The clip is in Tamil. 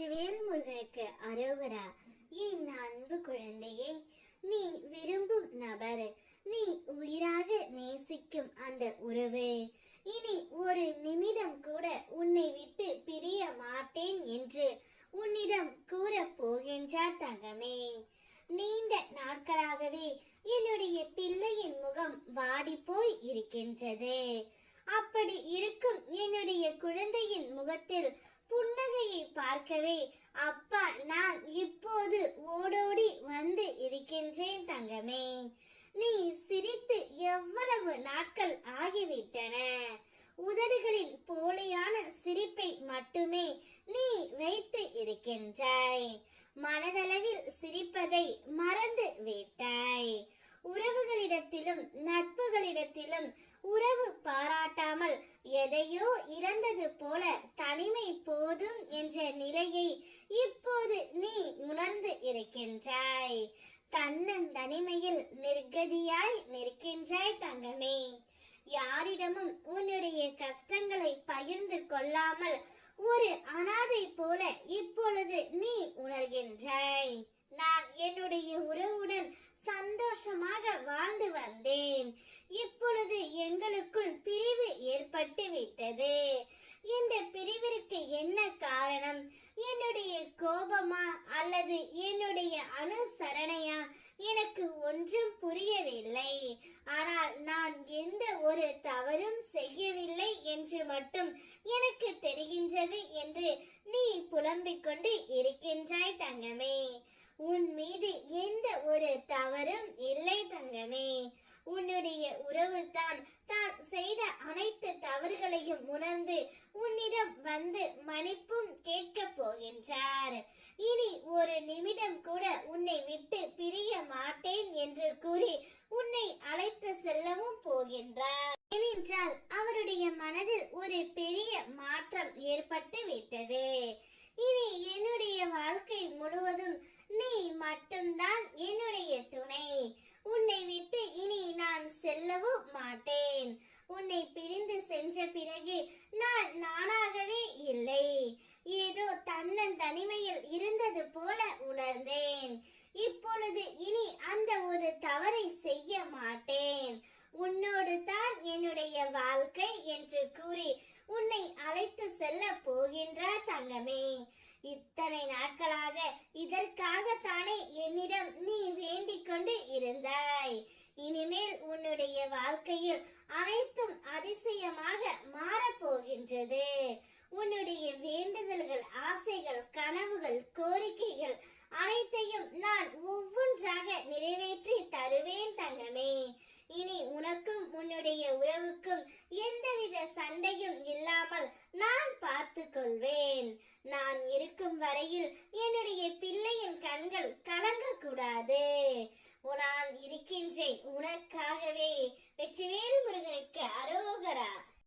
வெற்றிவேல் முருகனுக்கு அரோகரா. என் அன்பு குழந்தையே, நீ விரும்பும் நபர், நீ உயிராக நேசிக்கும் அந்த உறவு இனி ஒரு நிமிடம் கூட உன்னை விட்டு பிரிய மாட்டேன் என்று உன்னிடம் கூற போகின்றார் தங்கமே. நீண்ட நாட்களாகவே என்னுடைய பிள்ளையின் முகம் வாடி போய் இருக்கின்றது. அப்படி இருக்கும் என்னுடைய குழந்தையின் முகத்தில் புன்னகையை பார்க்கவே அப்பா நான் இப்போது ஓடோடி வந்து இருக்கின்றேன் தங்கமே. நீ சிரித்து எவ்வளவு நாட்கள் ஆகிவிட்டன. உதடுகளின் போலியான சிரிப்பை மட்டுமே நீ வைத்து இருக்கின்றாய். மனதளவில் சிரிப்பதை மறந்து விட்டாய். உறவுகளிடத்திலும் நட்புகளிடத்திலும் உறவு பாராட்டாமல் எதையோ இழந்தது போல தனிமை போதும் என்ற நிலையை இப்போது நீ உணர்ந்து இருக்கின்றாய். தன்னந்தனிமையில் நிர்கதியாய் நிற்கின்றாய் தங்கமே. யாரிடமும் உன்னுடைய கஷ்டங்களை பகிர்ந்து கொள்ளாமல் ஒரு அனாதை போல இப்பொழுது நீ உணர்கின்றாய். நான் என்னுடைய உறவுடன் சந்தோஷமாக வாழ்ந்து வந்தேன். இப்பொழுது எங்களுக்குள் பிரிவு ஏற்பட்டு விட்டது. இந்த பிரிவிற்கு என்ன காரணம்? என்னுடைய கோபமா அல்லது என்னுடைய அனுசரணையா? எனக்கு ஒன்றும் புரியவில்லை. ஆனால் நான் எந்த ஒரு தவறும் செய்யவில்லை என்று மட்டும் எனக்கு தெரிகின்றது என்று நீ புலம்பிக் கொண்டு இருக்கின்றாய் தங்கமே. உன் மீது எந்த ஒரு தவறும் இல்லை தங்கமே. உன்னுடைய உறவு தான் செய்த அனைத்து தவறுகளையும் உணர்ந்து உன்னிடம் வந்து மன்னிப்பும் கேட்க போகின்றார். இனி ஒரு நிமிடம் கூட உன்னை விட்டு பிரிய மாட்டேன் என்று கூறி உன்னை அழைத்து செல்லவும் போகின்றார். ஏனென்றால் அவருடைய மனதில் ஒரு பெரிய மாற்றம் ஏற்பட்டு விட்டது. இனி என்னுடைய வாழ்க்கை முழுவதும் நீ மட்டும்தான் என்னுடைய துணை. உன்னை விட்டு இனி நான் செல்லவும் மாட்டேன். உன்னை பிரிந்து சென்ற பிறகு நான் நானாகவே இல்லை. ஏதோ தன்னந்தனிமையில் இருந்தது போல உணர்ந்தேன். இப்பொழுது இனி அந்த ஒரு தவறை செய்ய மாட்டேன். உன்னோடு தான் என்னுடைய வாழ்க்கை என்று கூறி உன்னை அழைத்து செல்ல போகின்றார் தங்கமே. இத்தனை நாட்களாக இதற்காகத்தானே என்னிடம் நீ வேண்டிக் கொண்டு இருந்தாய். இனிமேல் உன்னுடைய வாழ்க்கையில் அனைத்தும் அதிசயமாக மாறப்போகின்றது. உன்னுடைய வேண்டுதல்கள், ஆசைகள், கனவுகள், கோரிக்கைகள் அனைத்தையும் நான் ஒவ்வொன்றாக நிறைவேற்றி தருவேன் தங்கமே. இனி உனக்கும் உன்னுடைய உறவுக்கும் எந்தவித சண்டையும் இல்லாமல் நான் பார்த்து கொள்வேன். நான் இருக்கும் வரையில் என்னுடைய பிள்ளையின் கண்கள் கலங்கக்கூடாது. நான் இருக்கின்றேன் உனக்காகவே. வெற்றிவேல் முருகன்.